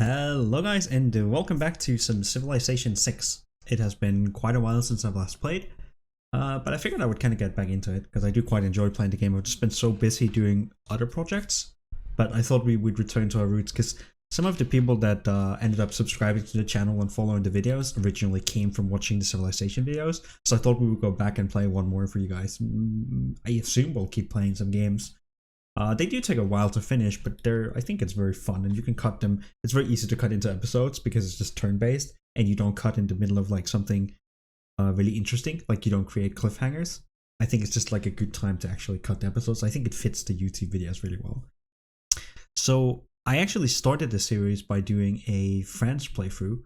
Hello guys and welcome back to some Civilization 6. It has been quite a while since I've last played, but I figured I would kind of get back into it because I do quite enjoy playing the game. I've just been so busy doing other projects, but I thought we would return to our roots because some of the people that ended up subscribing to the channel and following the videos originally came from watching the Civilization videos, so I thought we would go back and play one more for you guys. I assume we'll keep playing some games. They do take a while to finish, but I think it's very fun and you can cut them. It's very easy to cut into episodes because it's just turn-based and you don't cut in the middle of like something really interesting, like you don't create cliffhangers. I think it's just like a good time to actually cut the episodes. I think it fits the YouTube videos really well. So I actually started the series by doing a France playthrough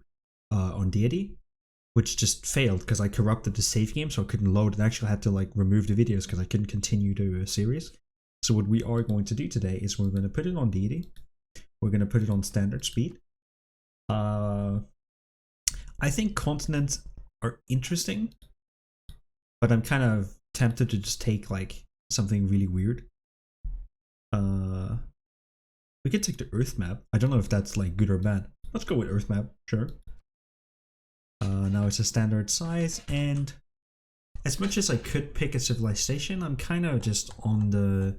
on Deity, which just failed because I corrupted the save game so I couldn't load and I actually had to like remove the videos because I couldn't continue the series. So what we are going to do today is we're going to put it on Deity. We're going to put it on standard speed. I think continents are interesting, but I'm kind of tempted to just take like something really weird. We could take the Earth map. I don't know if that's like good or bad. Let's go with Earth map, sure. Now it's a standard size, and as much as I could pick a civilization, I'm kind of just on the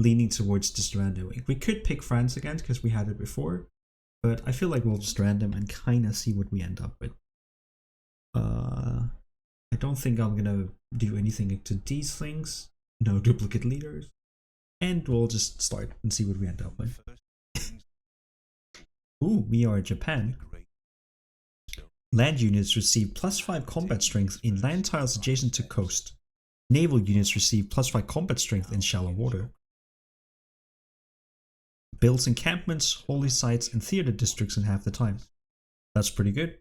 leaning towards just randoming. We could pick France again because we had it before, but I feel like we'll just random and kind of see what we end up with. I don't think I'm gonna do anything to these things. No duplicate leaders, and we'll just start and see what we end up with. Ooh, we are Japan. Land units receive +5 combat strength in land tiles adjacent to coast. Naval units receive +5 combat strength in shallow water. Builds encampments, holy sites, and theater districts in half the time. That's pretty good.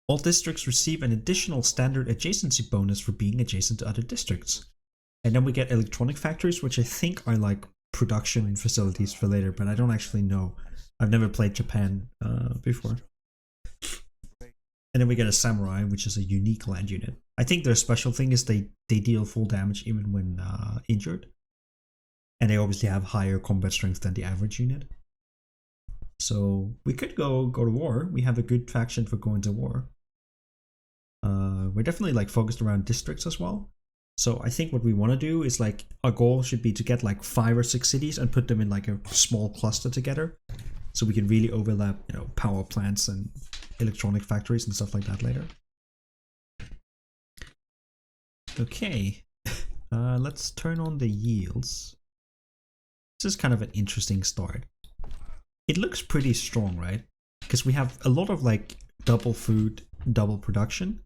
All districts receive an additional standard adjacency bonus for being adjacent to other districts. And then we get electronic factories, which I think are like production facilities for later, but I don't actually know. I've never played Japan before. And then we get a samurai, which is a unique land unit. I think their special thing is they deal full damage even when injured. And they obviously have higher combat strength than the average unit. So we could go to war. We have a good faction for going to war. We're definitely like focused around districts as well. So I think what we want to do is like our goal should be to get like 5 or 6 cities and put them in like a small cluster together. So we can really overlap, you know, power plants and electronic factories and stuff like that later. Okay, let's turn on the yields. This is kind of an interesting start. It looks pretty strong, right? Because we have a lot of like double food, double production.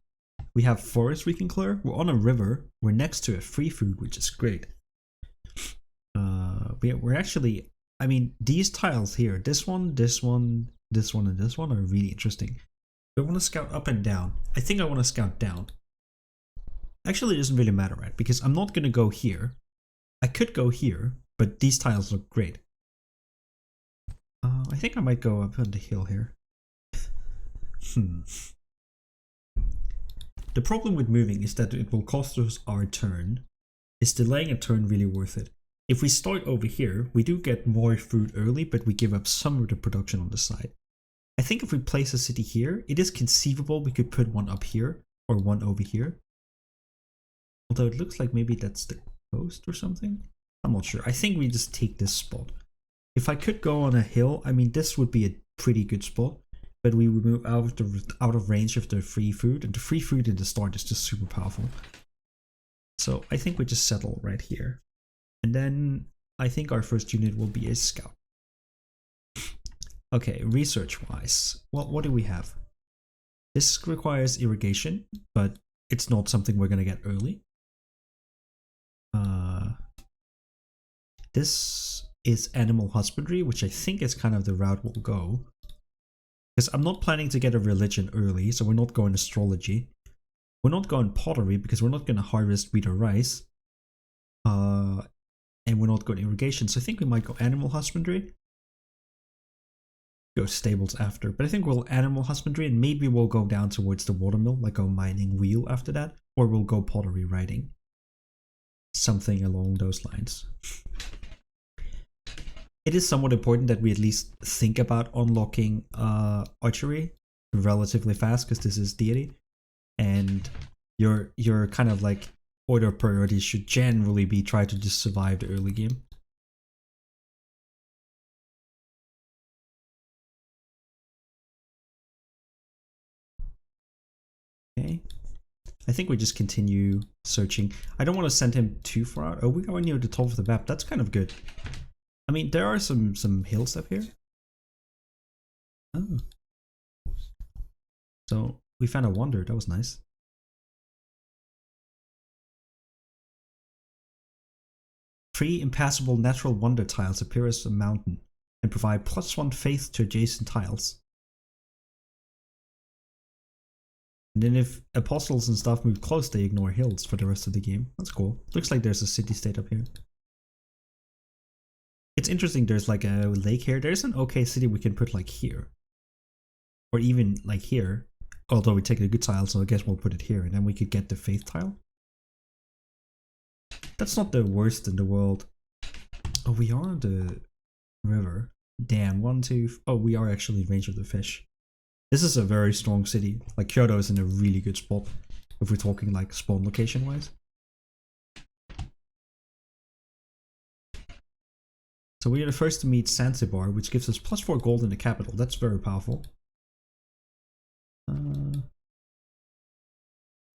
We have forests we can clear. We're on a river. We're next to a free food, which is great. We're actually, I mean, these tiles here, this one, this one, this one, and this one are really interesting. I want to scout up and down. I think I want to scout down. Actually, it doesn't really matter, right? Because I'm not going to go here. I could go here, but these tiles look great. I think I might go up on the hill here. The problem with moving is that it will cost us our turn. Is delaying a turn really worth it? If we start over here, we do get more food early, but we give up some of the production on the side. I think if we place a city here, it is conceivable we could put one up here, or one over here. Although it looks like maybe that's the coast or something. I'm not sure. I think we just take this spot. If I could go on a hill, I mean, this would be a pretty good spot. But we would move out of range of the free food, and the free food in the start is just super powerful. So I think we just settle right here. And then I think our first unit will be a scout. Okay, research-wise, well, what do we have? This requires irrigation, but it's not something we're going to get early. This is animal husbandry, which I think is kind of the route we'll go. Because I'm not planning to get a religion early, so we're not going astrology. We're not going pottery because we're not going to harvest wheat or rice. And we're not going irrigation, so I think we might go animal husbandry. Go stables after, but I think we'll animal husbandry and maybe we'll go down towards the watermill, like a mining wheel after that. Or we'll go pottery writing. Something along those lines. it is somewhat important that we at least think about unlocking archery relatively fast, because this is Deity, and your kind of like order of priorities should generally be try to just survive the early game. Okay, I think we just continue searching. I don't want to send him too far out. Oh, we are near the top of the map. That's kind of good. I mean, there are some hills up here. Oh, so we found a wonder. That was nice. Three impassable natural wonder tiles appear as a mountain and provide +1 faith to adjacent tiles. And then if apostles and stuff move close, they ignore hills for the rest of the game. That's cool. Looks like there's a city-state up here. It's interesting, there's like a lake here. There's an okay city we can put like here. Or even like here. Although we take a good tile, so I guess we'll put it here. And then we could get the faith tile. That's not the worst in the world. Oh, we are on the river. Damn, 1, 2... Oh, we are actually in range of the fish. This is a very strong city. Like, Kyoto is in a really good spot, if we're talking like spawn location wise. So we are the first to meet Zanzibar, which gives us +4 gold in the capital. That's very powerful.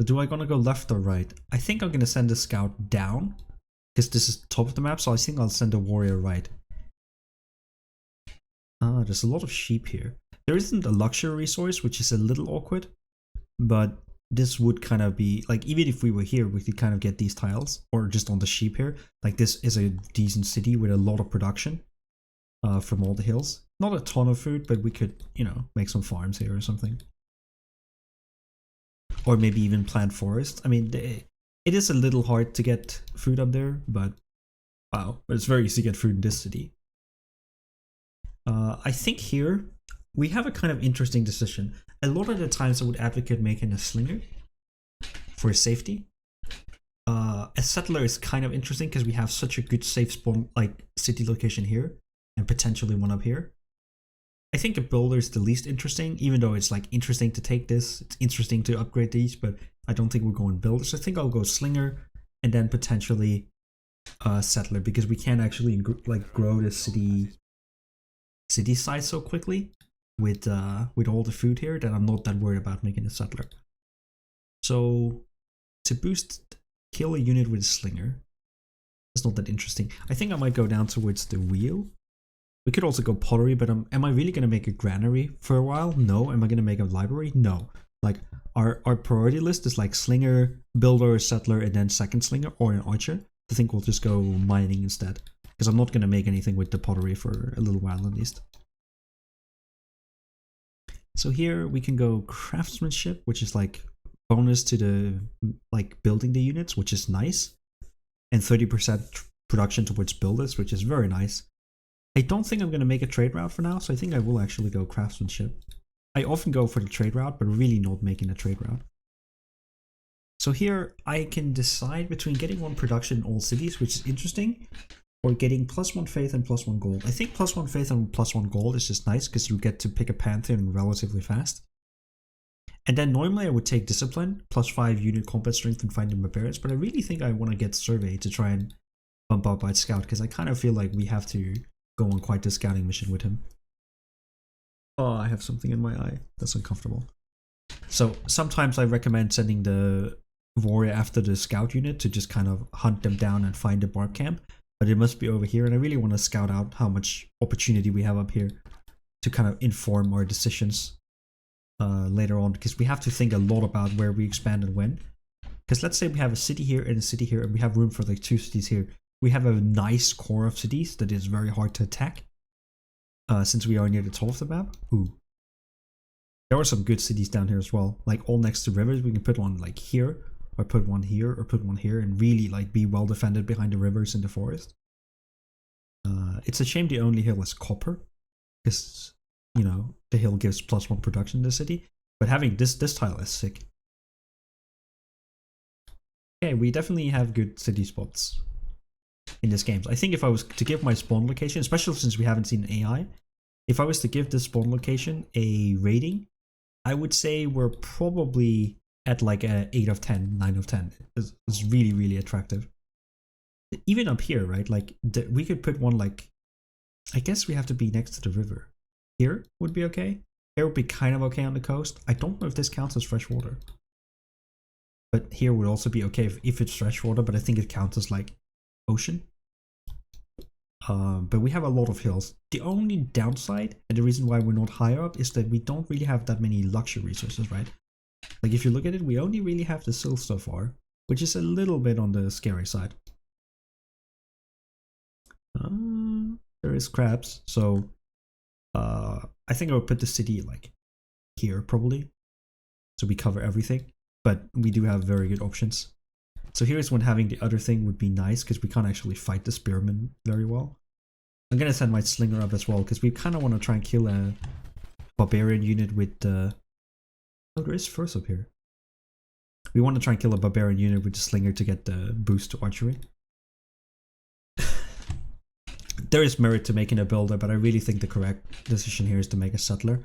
Do I gonna go left or right? I think I'm gonna send a scout down, because this is top of the map, so I think I'll send a warrior right. There's a lot of sheep here. There isn't a luxury resource, which is a little awkward, but this would kind of be, like, even if we were here, we could kind of get these tiles, or just on the sheep here. Like, this is a decent city with a lot of production from all the hills. Not a ton of food, but we could, you know, make some farms here or something. Or maybe even plant forest. I mean, it is a little hard to get food up there, but wow, it's very easy to get food in this city. I think here we have a kind of interesting decision. A lot of the times I would advocate making a slinger for safety. A settler is kind of interesting because we have such a good safe spawn, like city location here, and potentially one up here. I think a builder is the least interesting, even though it's like interesting to take this. It's interesting to upgrade these, but I don't think we're going builders. I think I'll go slinger and then potentially settler, because we can actually like grow the city size so quickly with all the food here that I'm not that worried about making a settler. So to boost, kill a unit with a slinger. It's not that interesting. I think I might go down towards the wheel. We could also go pottery, but am I really going to make a granary for a while? No. Am I going to make a library? No. Like, our priority list is like slinger, builder, settler, and then second slinger, or an archer. I think we'll just go mining instead, because I'm not going to make anything with the pottery for a little while at least. So here we can go craftsmanship, which is like bonus to the like building the units, which is nice, and 30% production towards builders, which is very nice. I don't think I'm going to make a trade route for now, so I think I will actually go craftsmanship. I often go for the trade route, but really not making a trade route. So here I can decide between getting 1 production in all cities, which is interesting, or getting +1 faith and +1 gold. I think +1 faith and +1 gold is just nice because you get to pick a pantheon relatively fast. And then normally I would take discipline, +5 unit combat strength and finding barbarians, but I really think I want to get survey to try and bump up by scout, because I kind of feel like we have to go on quite a scouting mission with him. Oh, I have something in my eye. That's uncomfortable. So sometimes I recommend sending the warrior after the scout unit to just kind of hunt them down and find the barb camp. But it must be over here, and I really want to scout out how much opportunity we have up here to kind of inform our decisions later on, because we have to think a lot about where we expand and when. Because let's say we have a city here and a city here, and we have room for like 2 cities here. We have a nice core of cities that is very hard to attack, since we are near the top of the map. Ooh. There are some good cities down here as well, like all next to rivers. We can put one like here, or put one here, or put one here, and really like be well defended behind the rivers in the forest. It's a shame the only hill is copper, because, you know, the hill gives +1 production in the city, but having this tile is sick. Okay, we definitely have good city spots. in this game. So I think if I was to give my spawn location, especially since we haven't seen AI, if I was to give this spawn location a rating, I would say we're probably at like a 8 of 10, 9 of 10. It's really, really attractive. Even up here, right? Like we could put one like, I guess we have to be next to the river. Here would be okay. Here would be kind of okay on the coast. I don't know if this counts as fresh water. But here would also be okay if it's freshwater, but I think it counts as like ocean. But we have a lot of hills. The only downside, and the reason why we're not higher up, is that we don't really have that many luxury resources, right? Like if you look at it, we only really have the silt so far, which is a little bit on the scary side. There is crabs, so I think I would put the city like here probably, so we cover everything. But we do have very good options. So here's when having the other thing would be nice, because we can't actually fight the spearmen very well. I'm gonna send my slinger up as well, because we kind of want to try and kill a barbarian unit with oh, there is first up here. We want to try and kill a barbarian unit with the slinger to get the boost to archery. There is merit to making a builder, but I really think the correct decision here is to make a settler.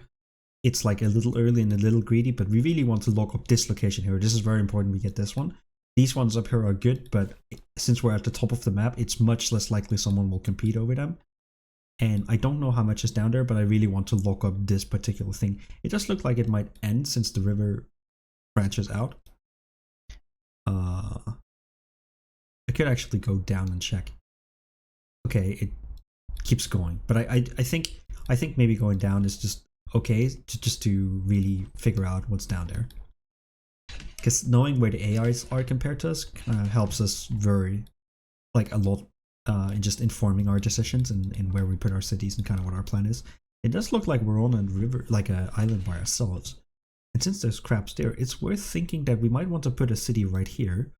It's like a little early and a little greedy, but we really want to lock up this location here. This is very important we get this one. These ones up here are good, but since we're at the top of the map, it's much less likely someone will compete over them. And I don't know how much is down there, but I really want to lock up this particular thing. It does look like it might end since the river branches out. I could actually go down and check. Okay, it keeps going, but I think maybe going down is just okay, just to really figure out what's down there. Because knowing where the AIs are compared to us kind of helps us very, like a lot, in just informing our decisions and where we put our cities and kind of what our plan is. It does look like we're on a river, like an island by ourselves. And since there's crabs there, it's worth thinking that we might want to put a city right here.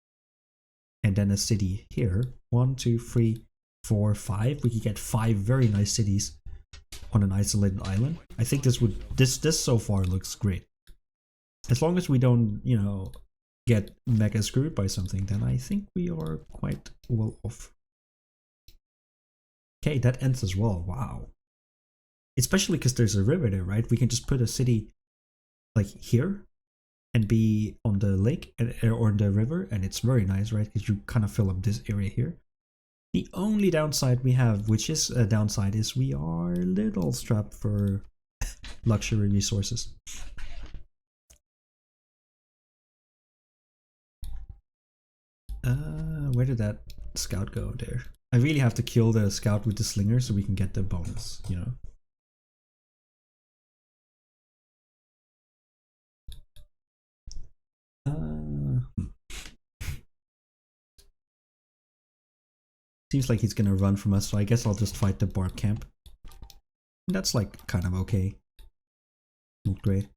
And then a city here. 1, 2, 3, 4, 5. We could get 5 very nice cities on an isolated island. I think this so far looks great. As long as we don't, you know, get mega screwed by something, then I think we are quite well off. Okay, that ends as well. Wow. Especially because there's a river there, right? We can just put a city like here and be on the lake or the river, and it's very nice, right? Because you kind of fill up this area here. The only downside we have, which is a downside, is we are a little strapped for luxury resources. Where did that scout go there? I really have to kill the scout with the slinger so we can get the bonus, you know? Seems like he's gonna run from us, so I guess I'll just fight the barb camp. That's like kind of okay. Not great.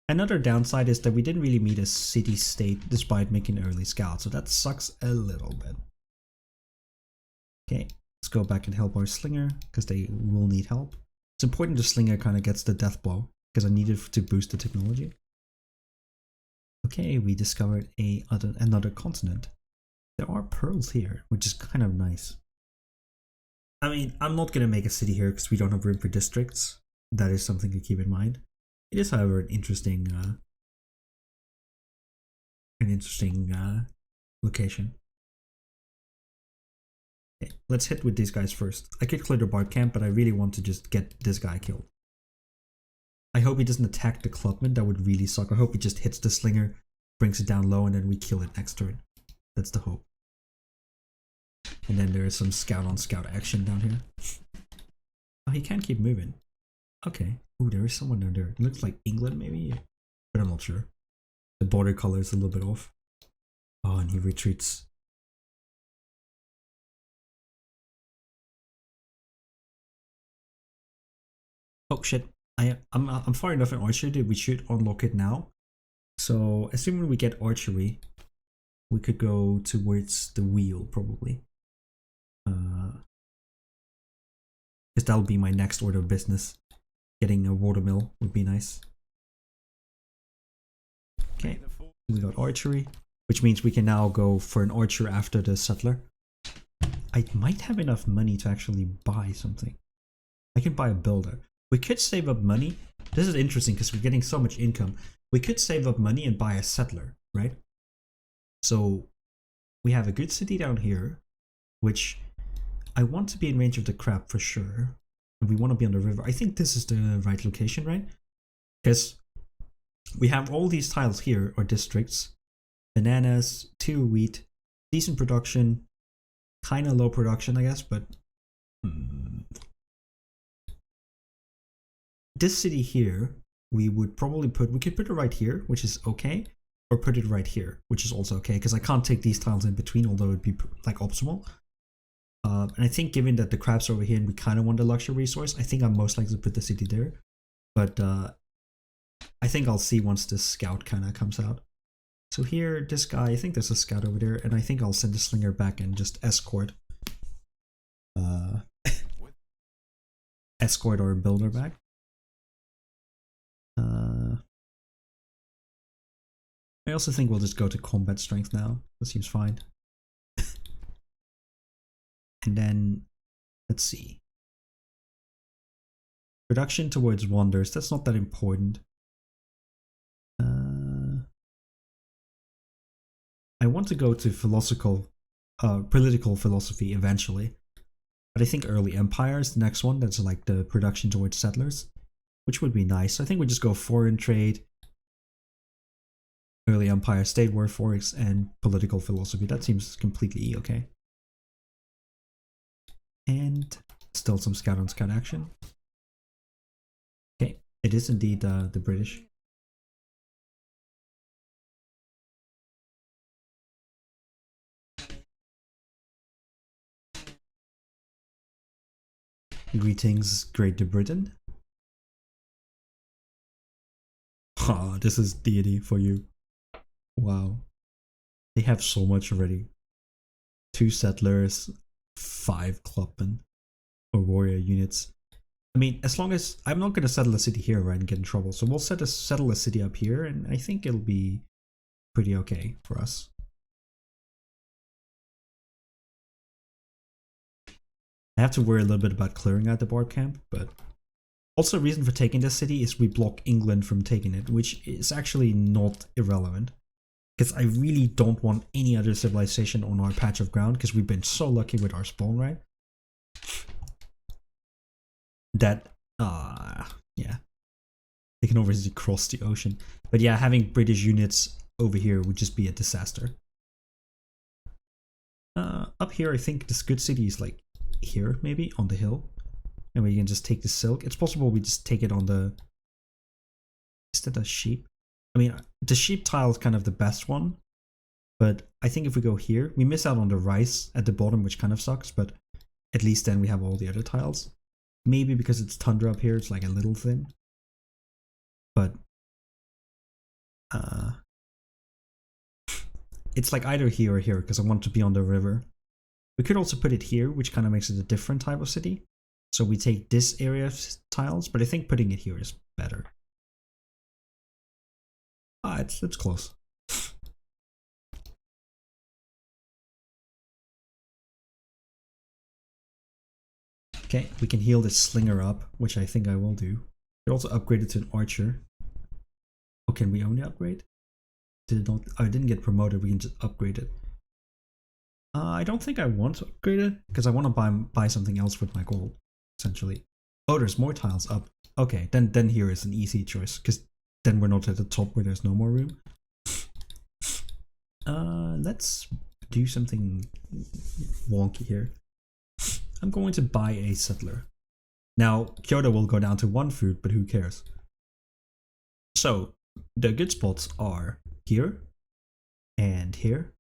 Another downside is that we didn't really meet a city state despite making early scouts, so that sucks a little bit. Okay, let's go back and help our slinger, because they will need help. It's important the slinger kind of gets the death blow, because I need it to boost the technology. Okay, we discovered another continent. There are pearls here, which is kind of nice. I mean, I'm not going to make a city here because we don't have room for districts. That is something to keep in mind. It is, however, an interesting location. Okay, let's hit with these guys first. I could clear the barb camp, but I really want to just get this guy killed. I hope he doesn't attack the clubman. That would really suck. I hope he just hits the slinger, brings it down low, and then we kill it next turn. That's the hope. And then there is some scout on scout action down here. Oh, he can keep moving. Okay. Ooh, there is someone down there. It looks like England maybe, but I'm not sure. The border color is a little bit off. Oh, and he retreats. Oh shit! I'm far enough in archery that we should unlock it now. So assuming we get archery, we could go towards the wheel probably. Because that'll be my next order of business. Getting a watermill would be nice. Okay, we got archery, which means we can now go for an archer after the settler. I might have enough money to actually buy something. I can buy a builder. We could save up money. This is interesting because we're getting so much income. We could save up money and buy a settler, right? So we have a good city down here, which I want to be in range of the crab for sure. And we want to be on the river. I think this is the right location, right? Because we have all these tiles here, or districts. Bananas, 2 wheat, decent production, kind of low production, I guess, but this city here, we would probably we could put it right here, which is okay, or put it right here, which is also okay, because I can't take these tiles in between, although it'd be like optimal. And I think given that the crabs are over here and we kind of want the luxury resource, I think I'm most likely to put the city there. But I think I'll see once this scout kind of comes out. So here, this guy, I think there's a scout over there, and I think I'll send the slinger back and just escort. Escort or builder back. I also think we'll just go to combat strength now. That seems fine. And then, let's see. Production towards wonders, that's not that important. I want to go to political philosophy eventually. But I think early empire is the next one. That's like the production towards settlers, which would be nice. I think we just go foreign trade, early empire, state war, forex, and political philosophy. That seems completely okay. And still some scout on scout action. Okay, it is indeed the British. Greetings, Great Britain. Ah, this is Deity for you. Wow. They have so much already. 2 settlers, 5 clubmen, or warrior units. I mean, as long as I'm not going to settle a city here, right, and get in trouble. So we'll settle a city up here, and I think it'll be pretty okay for us. I have to worry a little bit about clearing out the board camp, but also a reason for taking this city is we block England from taking it, which is actually not irrelevant. Because I really don't want any other civilization on our patch of ground, because we've been so lucky with our spawn, right? That, yeah. They can obviously cross the ocean. But yeah, having British units over here would just be a disaster. Up here, I think this good city is like here, maybe, on the hill. And we can just take the silk. It's possible we just take it on the... Is that a sheep? I mean, the sheep tile is kind of the best one. But I think if we go here, we miss out on the rice at the bottom, which kind of sucks. But at least then we have all the other tiles. Maybe because it's tundra up here, it's like a little thin. But... it's like either here or here, because I want to be on the river. We could also put it here, which kind of makes it a different type of city. So we take this area of tiles, but I think putting it here is better. It's close. Okay, we can heal this slinger up, which I think I will do. We also upgrade it to an archer. Oh, can we only upgrade? Did it not? Oh, I didn't get promoted. We can just upgrade it. I don't think I want to upgrade it because I want to buy something else with my gold, essentially. Oh, there's more tiles up. Okay, then here is an easy choice because then we're not at the top where there's no more room. Let's do something wonky here. I'm going to buy a settler. Now, Kyoto will go down to 1 food, but who cares? So, the good spots are here, and here,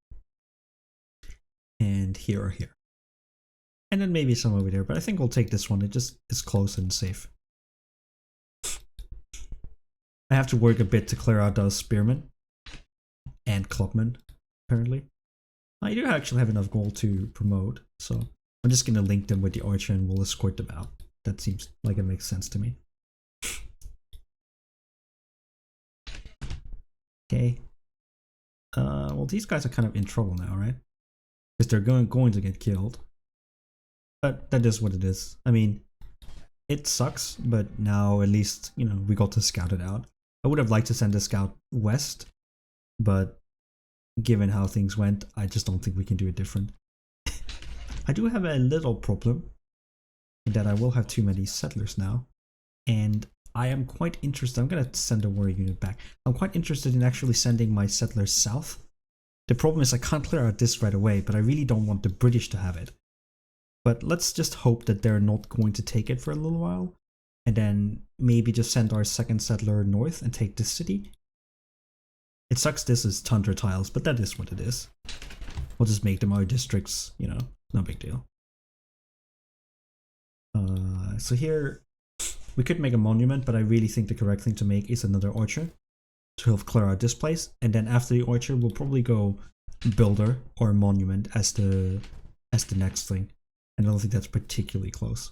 and here or here. And then maybe some over there, but I think we'll take this one. It just is close and safe. I have to work a bit to clear out those spearmen and clubmen, apparently. I do actually have enough gold to promote, so I'm just gonna link them with the archer and we'll escort them out. That seems like it makes sense to me. Okay. Well, these guys are kind of in trouble now, right? Because they're going to get killed. But that is what it is. I mean, it sucks, but now at least, you know, we got to scout it out. I would have liked to send a scout west, but given how things went, I just don't think we can do it different. I do have a little problem in that I will have too many settlers now, and I am quite interested. I'm going to send a warrior unit back. I'm quite interested in actually sending my settlers south. The problem is I can't clear out this right away, but I really don't want the British to have it. But let's just hope that they're not going to take it for a little while, and then maybe just send our second settler north and take this city. It sucks this is tundra tiles, but that is what it is. We'll just make them our districts, you know, no big deal. So here, we could make a monument, but I really think the correct thing to make is another orchard to help clear out this place. And then after the orchard, we'll probably go builder or monument as the next thing. And I don't think that's particularly close.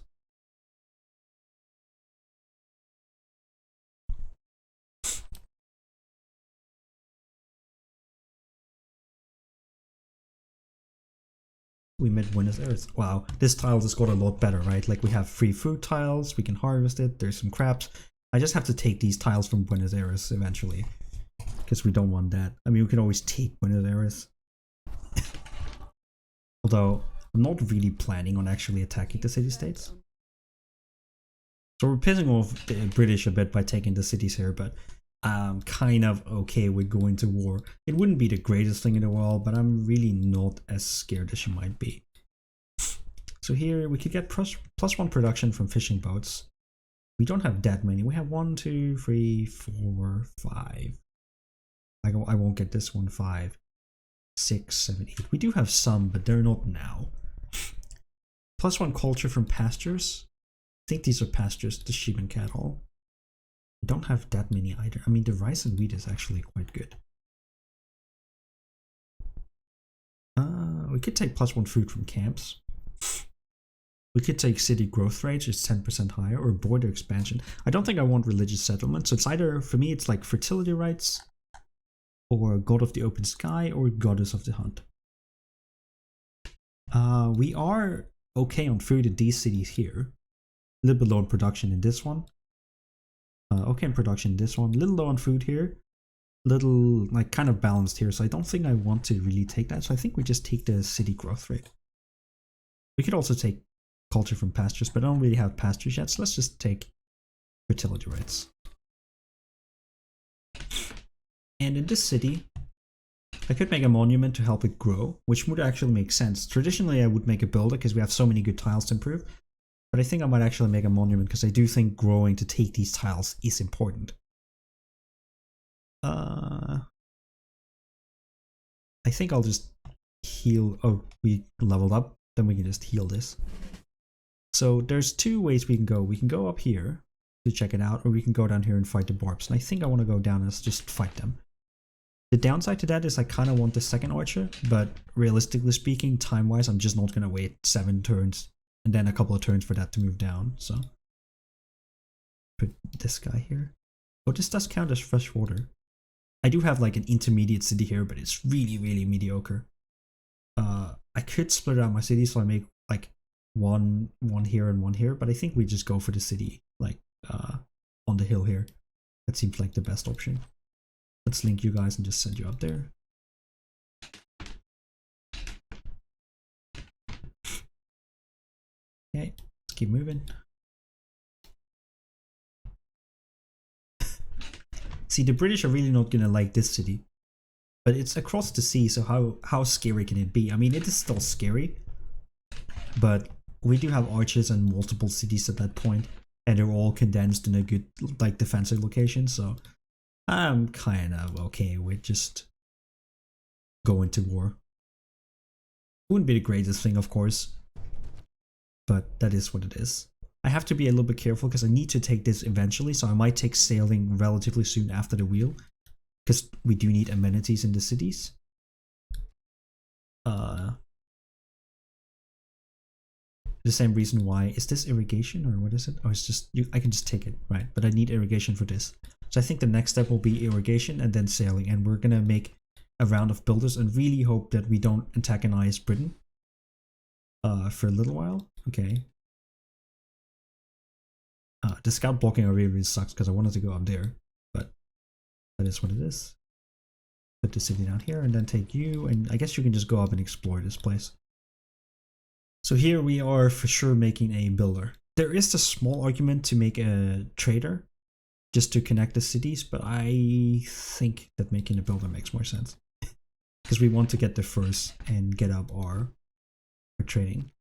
We made Buenos Aires. Wow, this tile just got a lot better, right? Like we have free food tiles, we can harvest it, there's some crabs. I just have to take these tiles from Buenos Aires eventually, because we don't want that. I mean, we can always take Buenos Aires. Although, I'm not really planning on actually attacking the city-states. So we're pissing off the British a bit by taking the cities here, but I'm kind of okay with going to war. It wouldn't be the greatest thing in the world, but I'm really not as scared as you might be. So here we could get +1 production from fishing boats. We don't have that many. We have 1, 2, 3, 4, 5. I won't get this one. 5, 6, 7, 8. We do have some, but they're not now. +1 culture from pastures. I think these are pastures, the sheep and cattle. Don't have that many either. I mean, the rice and wheat is actually quite good. We could take +1 food from camps. We could take city growth rate, it's 10% higher, or border expansion. I don't think I want religious settlement, so it's either, for me, it's like fertility rights, or god of the open sky, or goddess of the hunt. We are okay on food in these cities here. A little bit low in production in this one. Okay in production in this one. A little low on food here. Little, like, kind of balanced here. So I don't think I want to really take that. So I think we just take the city growth rate. We could also take culture from pastures, but I don't really have pastures yet. So let's just take fertility rates. And in this city, I could make a monument to help it grow, which would actually make sense. Traditionally, I would make a builder because we have so many good tiles to improve. But I think I might actually make a monument because I do think growing to take these tiles is important. I think I'll just heal. Oh, we leveled up. Then we can just heal this. So there's 2 ways we can go. We can go up here to check it out, or we can go down here and fight the barbs. And I think I want to go down and just fight them. The downside to that is I kind of want the second archer, but realistically speaking, time-wise, I'm just not going to wait 7 turns. And then a couple of turns for that to move down, so. Put this guy here. Oh, this does count as fresh water. I do have like an intermediate city here, but it's really, really mediocre. I could split out my city so I make like one here and 1 here, but I think we just go for the city, like on the hill here. That seems like the best option. Let's link you guys and just send you up there. Okay, let's keep moving. See, the British are really not gonna like this city. But it's across the sea, so how scary can it be? I mean, it is still scary. But we do have archers and multiple cities at that point. And they're all condensed in a good, like, defensive location, so I'm kind of okay with just going to war. Wouldn't be the greatest thing, of course. But that is what it is. I have to be a little bit careful because I need to take this eventually, so I might take sailing relatively soon after the wheel. Because we do need amenities in the cities. The same reason why. Is this irrigation or what is it? Oh, it's just, I can just take it, right? But I need irrigation for this. So I think the next step will be irrigation and then sailing. And we're going to make a round of builders and really hope that we don't antagonize Britain. for a little while. Okay. The scout blocking area really sucks because I wanted to go up there, but that is what it is. Put the city down here and then take you, and I guess you can just go up and explore this place. So here we are for sure making a builder. There is a small argument to make a trader just to connect the cities, but I think that making a builder makes more sense because we want to get the first and get up our trading.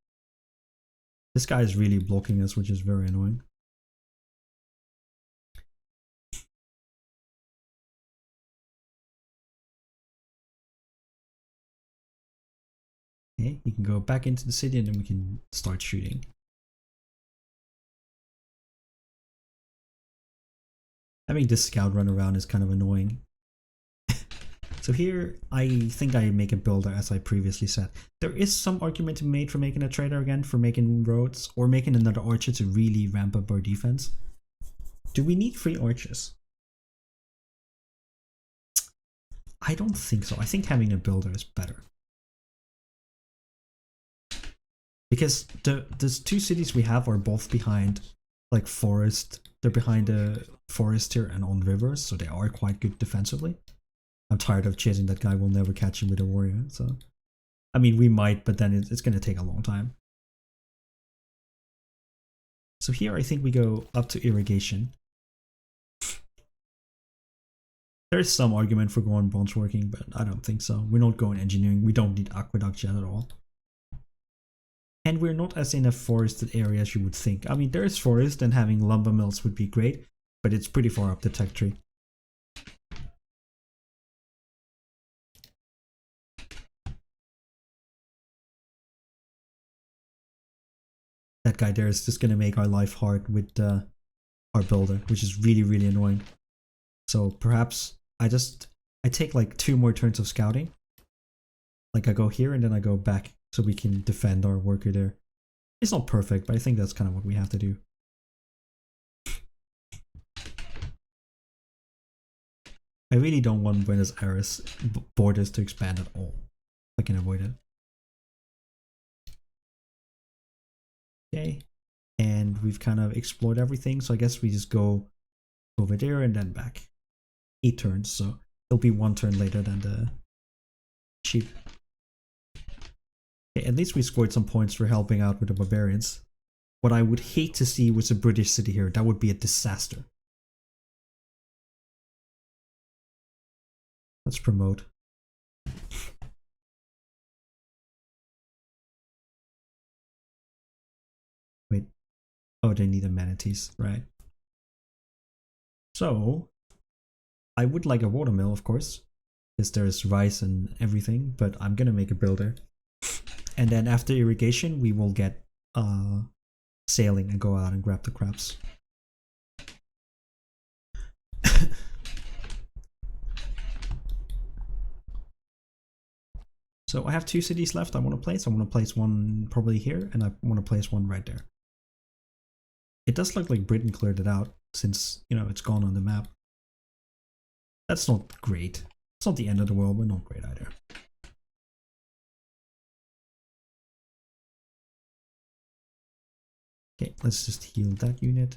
This guy is really blocking us, which is very annoying. Okay, you can go back into the city and then we can start shooting. Having this scout run around is kind of annoying. So here, I think I make a builder as I previously said. There is some argument to be made for making a trader again, for making roads, or making another archer to really ramp up our defense. Do we need 3 archers? I don't think so. I think having a builder is better. Because the 2 cities we have are both behind like forest. They're behind the forest here and on rivers, so they are quite good defensively. I'm tired of chasing that guy. We'll never catch him with a warrior. So, I mean, we might, but then it's going to take a long time. So here I think we go up to irrigation. There's some argument for going bronze working, but I don't think so. We're not going engineering. We don't need aqueducts yet at all. And we're not as in a forested area as you would think. I mean, there is forest and having lumber mills would be great, but it's pretty far up the tech tree. That guy there is just going to make our life hard with our builder, which is really, really annoying. So perhaps I take like 2 more turns of scouting. Like I go here and then I go back so we can defend our worker there. It's not perfect, but I think that's kind of what we have to do. I really don't want Buenos Aires borders to expand at all. I can avoid it. Okay, and we've kind of explored everything, so I guess we just go over there and then back. 8 turns, so it'll be 1 turn later than the sheep. Okay, at least we scored some points for helping out with the barbarians. What I would hate to see was a British city here. That would be a disaster. Let's promote. Wait. Oh, they need amenities, right? So, I would like a watermill, of course, because there's rice and everything, but I'm gonna make a builder. And then after irrigation, we will get sailing and go out and grab the crabs. So I have 2 cities left I want to place. I want to place one probably here, and I want to place one right there. It does look like Britain cleared it out since, you know, it's gone on the map. That's not great. It's not the end of the world, but not great either. Okay, let's just heal that unit.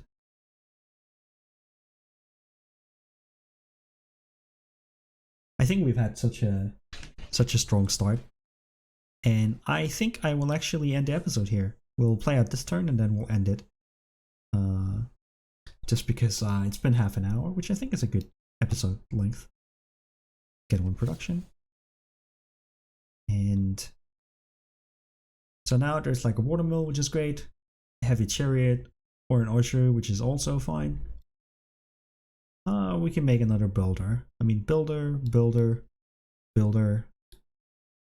I think we've had such a strong start, and I think I will actually end the episode here. We'll play out this turn and then we'll end it. Just because it's been half an hour, which I think is a good episode length. Get 1 production. And so now there's like a watermill, which is great. A heavy chariot or an archer, which is also fine. We can make another builder. I mean, builder.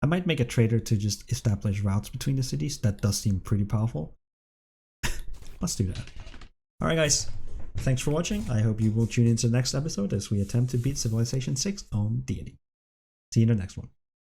I might make a trader to just establish routes between the cities. That does seem pretty powerful. Let's do that. Alright guys, thanks for watching. I hope you will tune into the next episode as we attempt to beat Civilization 6 on Deity. See you in the next one.